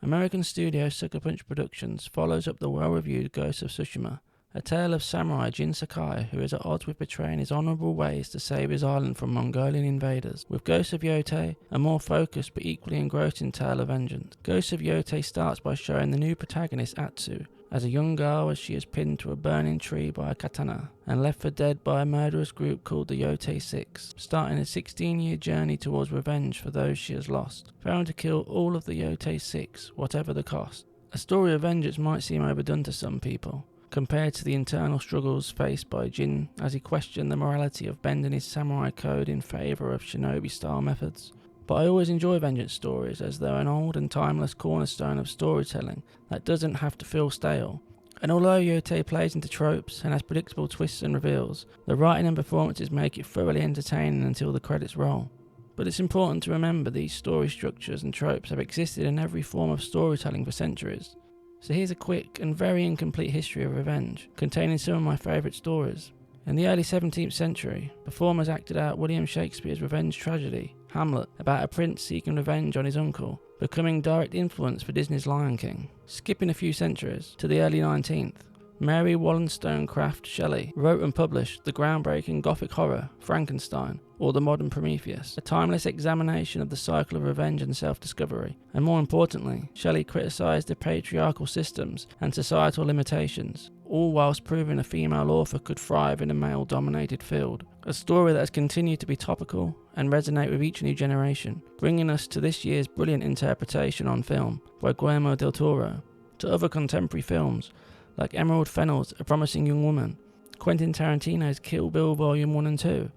American studio Sucker Punch Productions follows up the well-reviewed Ghost of Tsushima, a tale of samurai Jin Sakai who is at odds with betraying his honourable ways to save his island from Mongolian invaders, with Ghost of Yotei, a more focused but equally engrossing tale of vengeance. Ghost of Yotei starts by showing the new protagonist Atsu as a young girl as she is pinned to a burning tree by a katana and left for dead by a murderous group called the Yotei 6, starting a 16-year journey towards revenge for those she has lost, vowing to kill all of the Yotei 6, whatever the cost. A story of vengeance might seem overdone to some people, compared to the internal struggles faced by Jin as he questioned the morality of bending his samurai code in favour of shinobi-style methods. But I always enjoy vengeance stories as they're an old and timeless cornerstone of storytelling that doesn't have to feel stale. And although Yotei plays into tropes and has predictable twists and reveals, the writing and performances make it thoroughly entertaining until the credits roll. But it's important to remember these story structures and tropes have existed in every form of storytelling for centuries. So here's a quick and very incomplete history of revenge, containing some of my favourite stories. In the early 17th century, performers acted out William Shakespeare's revenge tragedy, Hamlet, about a prince seeking revenge on his uncle, becoming direct influence for Disney's Lion King. Skipping a few centuries, to the early 19th, Mary Wollstonecraft Shelley wrote and published the groundbreaking Gothic horror, Frankenstein, or the modern Prometheus, a timeless examination of the cycle of revenge and self-discovery. And more importantly, Shelley criticised the patriarchal systems and societal limitations, all whilst proving a female author could thrive in a male-dominated field. A story that has continued to be topical and resonate with each new generation, bringing us to this year's brilliant interpretation on film by Guillermo del Toro, to other contemporary films like Emerald Fennell's A Promising Young Woman, Quentin Tarantino's Kill Bill Volume 1 and 2,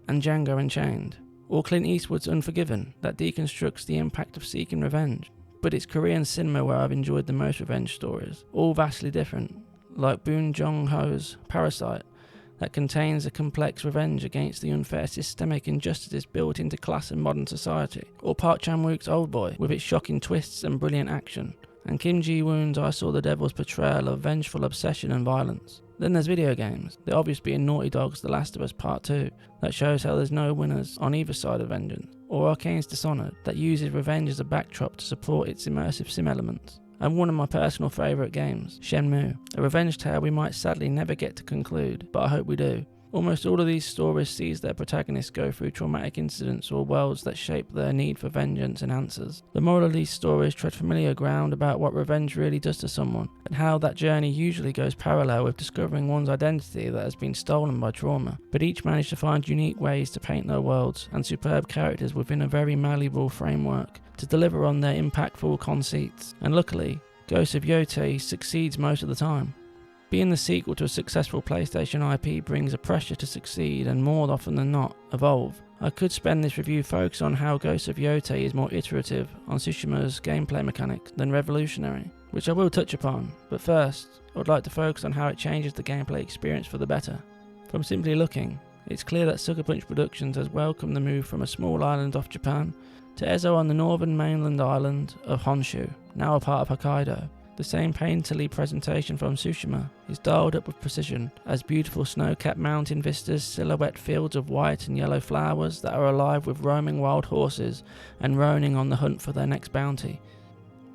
and Django Unchained, or Clint Eastwood's Unforgiven that deconstructs the impact of seeking revenge. But it's Korean cinema where I've enjoyed the most revenge stories, all vastly different, like Bong Joon-ho's Parasite, that contains a complex revenge against the unfair systemic injustices built into class and modern society, or Park Chan-wook's Oldboy with its shocking twists and brilliant action, and Kim Ji-woon's I Saw the Devil's portrayal of vengeful obsession and violence. Then there's video games, the obvious being Naughty Dog's The Last of Us Part 2, that shows how there's no winners on either side of vengeance, or Arcane's Dishonored, that uses revenge as a backdrop to support its immersive sim elements. And one of my personal favourite games, Shenmue, a revenge tale we might sadly never get to conclude, but I hope we do. Almost all of these stories sees their protagonists go through traumatic incidents or worlds that shape their need for vengeance and answers. The moral of these stories tread familiar ground about what revenge really does to someone, and how that journey usually goes parallel with discovering one's identity that has been stolen by trauma, but each manage to find unique ways to paint their worlds and superb characters within a very malleable framework to deliver on their impactful conceits, and luckily, Ghost of Yotei succeeds most of the time. Being the sequel to a successful PlayStation IP brings a pressure to succeed and more often than not, evolve. I could spend this review focused on how Ghost of Yotei is more iterative on Tsushima's gameplay mechanics than revolutionary, which I will touch upon, but first, I would like to focus on how it changes the gameplay experience for the better. From simply looking, it's clear that Sucker Punch Productions has welcomed the move from a small island off Japan to Ezo on the northern mainland island of Honshu, now a part of Hokkaido. The same painterly presentation from Tsushima is dialed up with precision as beautiful snow-capped mountain vistas silhouette fields of white and yellow flowers that are alive with roaming wild horses and roaming on the hunt for their next bounty.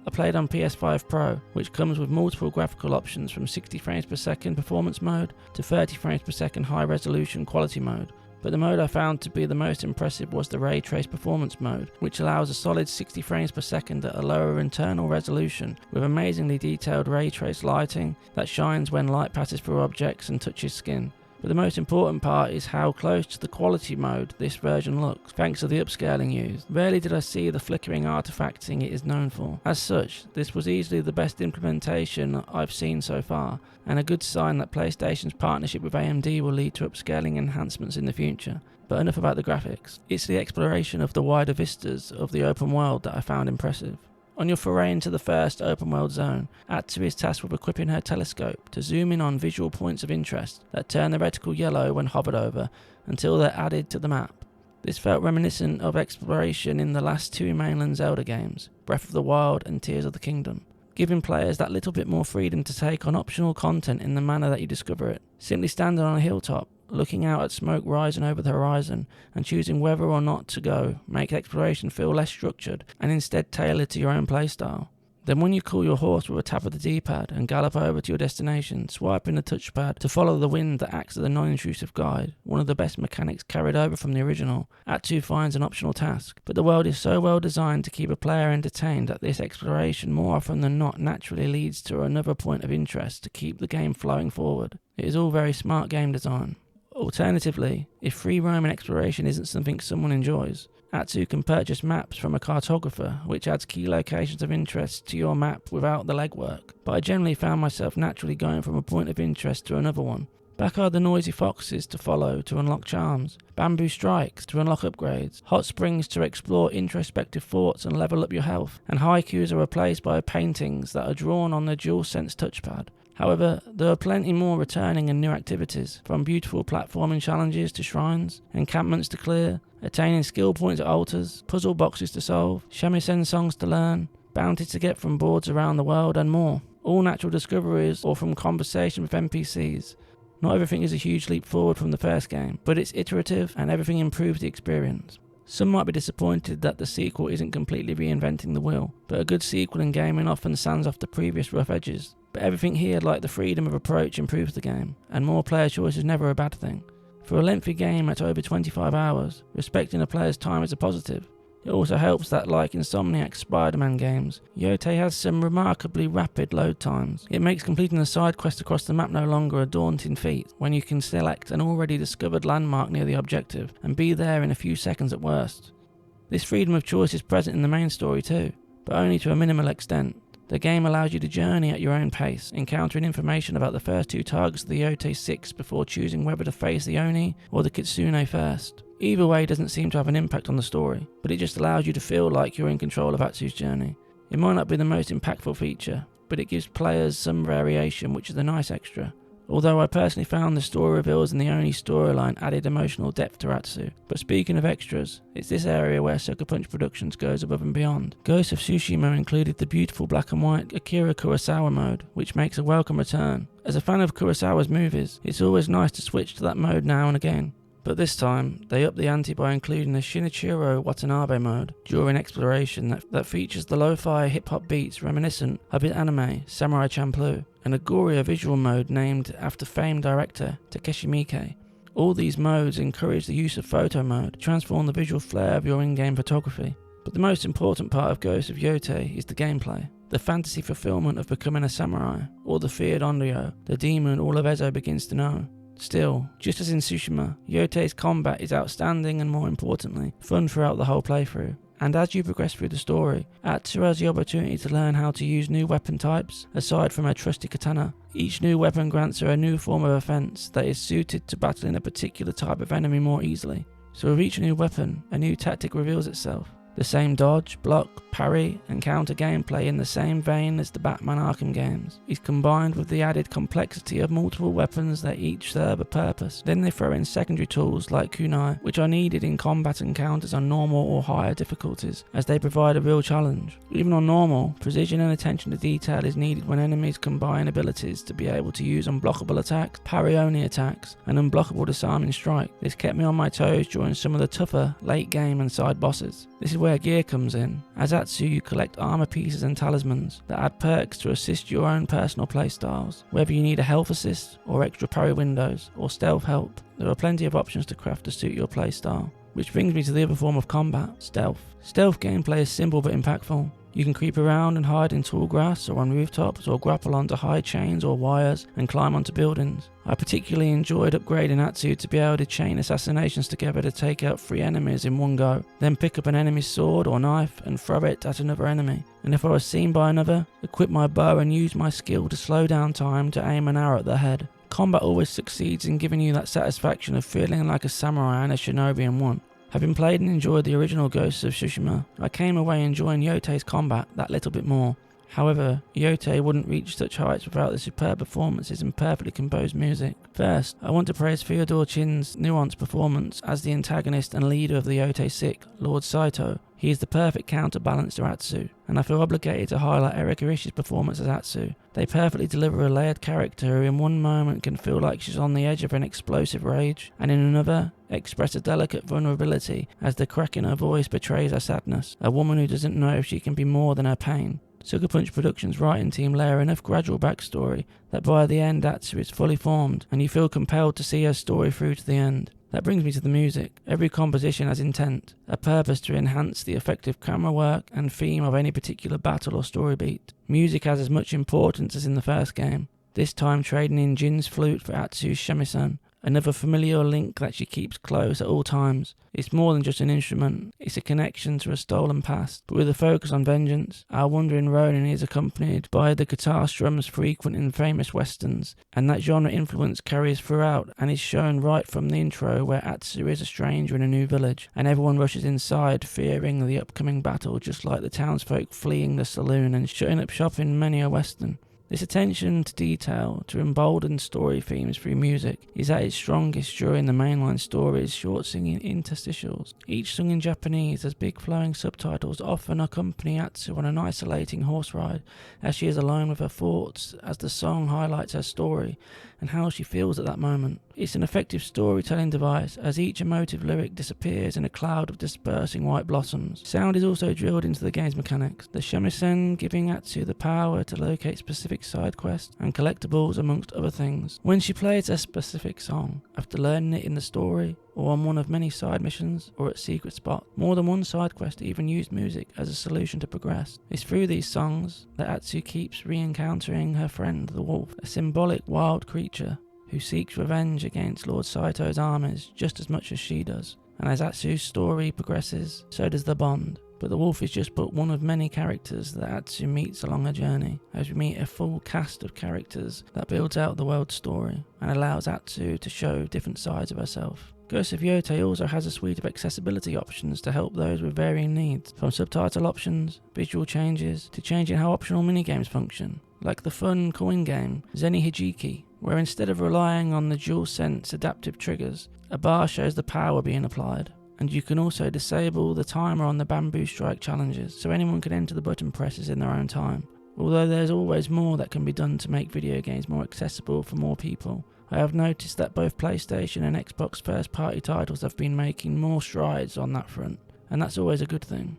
I played on PS5 Pro, which comes with multiple graphical options from 60 frames per second performance mode to 30 frames per second high resolution quality mode. But the mode I found to be the most impressive was the Ray Trace Performance mode, which allows a solid 60 frames per second at a lower internal resolution with amazingly detailed ray trace lighting that shines when light passes through objects and touches skin. But the most important part is how close to the quality mode this version looks, thanks to the upscaling used. Rarely did I see the flickering artifacting it is known for. As such, this was easily the best implementation I've seen so far, and a good sign that PlayStation's partnership with AMD will lead to upscaling enhancements in the future. But enough about the graphics. It's the exploration of the wider vistas of the open world that I found impressive. On your foray into the first open world zone, Atsu is tasked with equipping her telescope to zoom in on visual points of interest that turn the reticle yellow when hovered over until they're added to the map. This felt reminiscent of exploration in the last two mainland Zelda games, Breath of the Wild and Tears of the Kingdom, giving players that little bit more freedom to take on optional content in the manner that you discover it. Simply standing on a hilltop, looking out at smoke rising over the horizon and choosing whether or not to go makes exploration feel less structured and instead tailored to your own playstyle. Then when you call your horse with a tap of the D-pad and gallop over to your destination, swiping the touchpad to follow the wind that acts as a non-intrusive guide, one of the best mechanics carried over from the original, Atsu finds an optional task. But the world is so well designed to keep a player entertained that this exploration more often than not naturally leads to another point of interest to keep the game flowing forward. It is all very smart game design. Alternatively, if free roaming exploration isn't something someone enjoys, Atsu can purchase maps from a cartographer, which adds key locations of interest to your map without the legwork, but I generally found myself naturally going from a point of interest to another one. Back are the noisy foxes to follow to unlock charms, bamboo strikes to unlock upgrades, hot springs to explore introspective thoughts and level up your health, and haikus are replaced by paintings that are drawn on the DualSense touchpad. However, there are plenty more returning and new activities, from beautiful platforming challenges to shrines, encampments to clear, attaining skill points at altars, puzzle boxes to solve, shamisen songs to learn, bounties to get from boards around the world, and more. All natural discoveries or from conversation with NPCs. Not everything is a huge leap forward from the first game, but it's iterative and everything improves the experience. Some might be disappointed that the sequel isn't completely reinventing the wheel, but a good sequel in gaming often sands off the previous rough edges. But everything here, like the freedom of approach, improves the game, and more player choice is never a bad thing. For a lengthy game at over 25 hours, respecting a player's time is a positive. It also helps that, like Insomniac's Spider-Man games, Yotei has some remarkably rapid load times. It makes completing a side quest across the map no longer a daunting feat when you can select an already discovered landmark near the objective and be there in a few seconds at worst. This freedom of choice is present in the main story too, but only to a minimal extent. The game allows you to journey at your own pace, encountering information about the first two targets of the Yotei 6 before choosing whether to face the Oni or the Kitsune first. Either way doesn't seem to have an impact on the story, but it just allows you to feel like you're in control of Atsu's journey. It might not be the most impactful feature, but it gives players some variation, which is a nice extra. Although I personally found the story reveals in the Oni storyline added emotional depth to Atsu. But speaking of extras, it's this area where Sucker Punch Productions goes above and beyond. Ghost of Tsushima included the beautiful black and white Akira Kurosawa mode, which makes a welcome return. As a fan of Kurosawa's movies, it's always nice to switch to that mode now and again. But this time, they upped the ante by including a Shinichiro Watanabe mode during exploration that features the lo-fi hip-hop beats reminiscent of his anime Samurai Champloo, and a gorier visual mode named after famed director Takeshi Miike. All these modes encourage the use of photo mode to transform the visual flair of your in-game photography. But the most important part of Ghost of Yotei is the gameplay. The fantasy fulfillment of becoming a samurai, or the feared Onryo, the demon all of Ezo begins to know. Still, just as in Tsushima, Yotei's combat is outstanding and, more importantly, fun throughout the whole playthrough. And as you progress through the story, Atsu has the opportunity to learn how to use new weapon types, aside from her trusty katana. Each new weapon grants her a new form of offense that is suited to battling a particular type of enemy more easily. So with each new weapon, a new tactic reveals itself. The same dodge, block, parry and counter gameplay in the same vein as the Batman Arkham games is combined with the added complexity of multiple weapons that each serve a purpose. Then they throw in secondary tools like kunai, which are needed in combat encounters on normal or higher difficulties, as they provide a real challenge. Even on normal, precision and attention to detail is needed when enemies combine abilities to be able to use unblockable attacks, parry-only attacks, and unblockable disarming strike. This kept me on my toes during some of the tougher late game and side bosses. This is where gear comes in. As Atsu, you collect armor pieces and talismans that add perks to assist your own personal playstyles. Whether you need a health assist, or extra parry windows, or stealth help, there are plenty of options to craft to suit your playstyle. Which brings me to the other form of combat, stealth. Stealth gameplay is simple but impactful. You can creep around and hide in tall grass or on rooftops, or grapple onto high chains or wires and climb onto buildings. I particularly enjoyed upgrading Atsu to be able to chain assassinations together to take out 3 enemies in one go, then pick up an enemy's sword or knife and throw it at another enemy. And if I was seen by another, equip my bow and use my skill to slow down time to aim an arrow at their head. Combat always succeeds in giving you that satisfaction of feeling like a samurai and a shinobi in one. Having played and enjoyed the original Ghost of Tsushima, I came away enjoying Yotei's combat that little bit more. However, Yotei wouldn't reach such heights without the superb performances and perfectly composed music. First, I want to praise Fyodor Chin's nuanced performance as the antagonist and leader of the Yotei 6, Lord Saito. He is the perfect counterbalance to Atsu, and I feel obligated to highlight Erika Ishii performance as Atsu. They perfectly deliver a layered character who in one moment can feel like she's on the edge of an explosive rage, and in another, express a delicate vulnerability as the crack in her voice betrays her sadness, a woman who doesn't know if she can be more than her pain. Sucker Punch Productions' writing team layer enough gradual backstory that by the end Atsu is fully formed and you feel compelled to see her story through to the end. That brings me to the music. Every composition has intent, a purpose to enhance the effective camera work and theme of any particular battle or story beat. Music has as much importance as in the first game, this time trading in Jin's flute for Atsu's shamisen, another familiar link that she keeps close at all times. It's more than just an instrument, it's a connection to a stolen past. But with a focus on vengeance, our wandering Ronin is accompanied by the guitar strums frequent in famous westerns, and that genre influence carries throughout and is shown right from the intro where Atsu is a stranger in a new village, and everyone rushes inside fearing the upcoming battle, just like the townsfolk fleeing the saloon and shutting up shop in many a western. This attention to detail, to embolden story themes through music, is at its strongest during the mainline story's short singing interstitials. Each sung in Japanese has big flowing subtitles often accompany Atsu on an isolating horse ride, as she is alone with her thoughts as the song highlights her story and how she feels at that moment. It's an effective storytelling device as each emotive lyric disappears in a cloud of dispersing white blossoms. Sound is also drilled into the game's mechanics, the shamisen giving Atsu the power to locate specific side quests and collectibles amongst other things. When she plays a specific song, after learning it in the story, or on one of many side missions, or at secret spot, more than one side quest even used music as a solution to progress. It's through these songs that Atsu keeps re-encountering her friend the wolf, a symbolic wild creature who seeks revenge against Lord Saito's armies just as much as she does. And as Atsu's story progresses, so does the bond. But the wolf is just but one of many characters that Atsu meets along her journey, as we meet a full cast of characters that builds out the world's story and allows Atsu to show different sides of herself. Ghost of Yotei also has a suite of accessibility options to help those with varying needs, from subtitle options, visual changes, to changing how optional minigames function, like the fun coin game Zeni Hijiki, where instead of relying on the DualSense adaptive triggers, a bar shows the power being applied. And you can also disable the timer on the bamboo strike challenges, so anyone can enter the button presses in their own time. Although there's always more that can be done to make video games more accessible for more people, I have noticed that both PlayStation and Xbox first-party titles have been making more strides on that front, and that's always a good thing.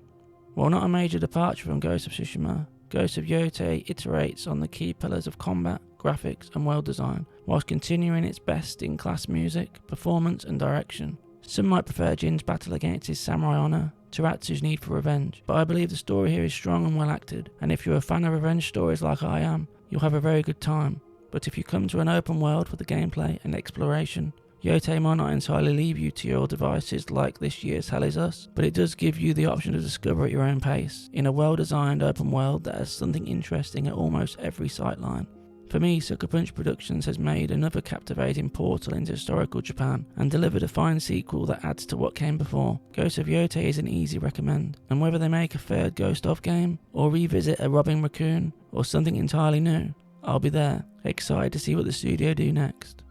While not a major departure from Ghost of Tsushima, Ghost of Yotei iterates on the key pillars of combat, graphics and world design, whilst continuing its best-in-class music, performance and direction. Some might prefer Jin's battle against his samurai honour to Atsu's need for revenge, but I believe the story here is strong and well acted, and if you're a fan of revenge stories like I am, you'll have a very good time. But if you come to an open world for the gameplay and exploration, Yotei might not entirely leave you to your devices like this year's Hell Is Us, but it does give you the option to discover at your own pace, in a well-designed open world that has something interesting at almost every sightline. For me, Sucker Punch Productions has made another captivating portal into historical Japan and delivered a fine sequel that adds to what came before. Ghost of Yotei is an easy recommend, and whether they make a third Ghost of game, or revisit a Robin Raccoon, or something entirely new, I'll be there, excited to see what the studio do next.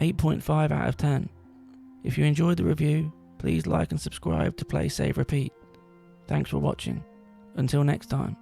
8.5 out of 10. If you enjoyed the review, please like and subscribe to Play Save Repeat. Thanks for watching. Until next time.